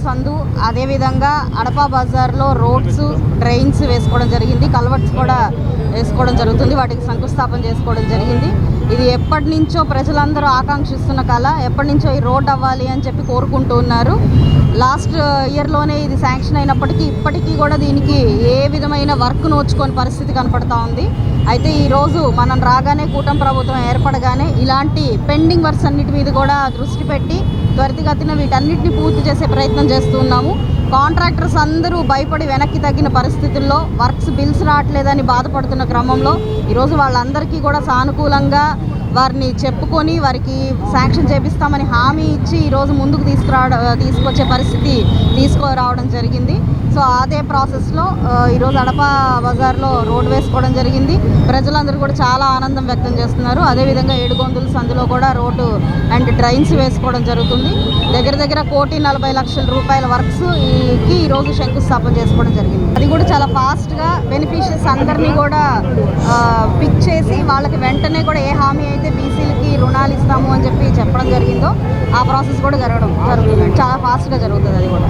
సందు, అదేవిధంగా అడపా బజార్లో రోడ్స్, డ్రైన్స్ వేసుకోవడం జరిగింది. కల్వర్ట్స్ కూడా వేసుకోవడం జరుగుతుంది. వాటికి శంకుస్థాపన చేసుకోవడం జరిగింది. ఇది ఎప్పటి నుంచో ప్రజలందరూ ఆకాంక్షిస్తున్న కళ. ఎప్పటి నుంచో ఈ రోడ్ అవ్వాలి అని చెప్పి కోరుకుంటూ ఉన్నారు. లాస్ట్ ఇయర్లోనే ఇది శాంక్షన్ అయినప్పటికీ ఇప్పటికీ కూడా దీనికి ఏ విధమైన వర్క్ నోచుకోని పరిస్థితి కనపడతా ఉంది. అయితే ఈరోజు మనం రాగానే కూటమి ప్రభుత్వం ఏర్పడగానే ఇలాంటి పెండింగ్ వర్క్స్ అన్నిటి మీద కూడా దృష్టి పెట్టి త్వరితగతిన వీటన్నిటిని పూర్తి చేసే ప్రయత్నం చేస్తున్నాము. కాంట్రాక్టర్స్ అందరూ భయపడి వెనక్కి తగ్గిన పరిస్థితుల్లో వర్క్స్ బిల్స్ రావట్లేదని బాధపడుతున్న క్రమంలో ఈరోజు వాళ్ళందరికీ కూడా వారిని చెప్పుకొని వారికి శాంక్షన్ చేపిస్తామని హామీ ఇచ్చి ఈరోజు ముందుకు తీసుకొచ్చే పరిస్థితి తీసుకురావడం జరిగింది. సో అదే ప్రాసెస్లో ఈరోజు అడపా బజార్లో రోడ్ వేసుకోవడం జరిగింది. ప్రజలందరూ కూడా చాలా ఆనందం వ్యక్తం చేస్తున్నారు. అదేవిధంగా ఏడుగొందుల సందులో కూడా రోడ్డు అండ్ డ్రైన్స్ వేసుకోవడం జరుగుతుంది. దగ్గర 1,40,00,000 రూపాయల వర్క్స్కి ఈరోజు శంకుస్థాపన చేసుకోవడం జరిగింది. అది కూడా చాలా ఫాస్ట్గా బెనిఫిషియర్స్ అందరినీ కూడా పిక్ చేసి వాళ్ళకి వెంటనే కూడా ఏ హామీ అయితే బీసీలకి రుణాలు ఇస్తాము అని చెప్పి చెప్పడం జరిగిందో ఆ ప్రాసెస్ కూడా జరుగుతుంది. చాలా ఫాస్ట్గా జరుగుతుంది అది కూడా.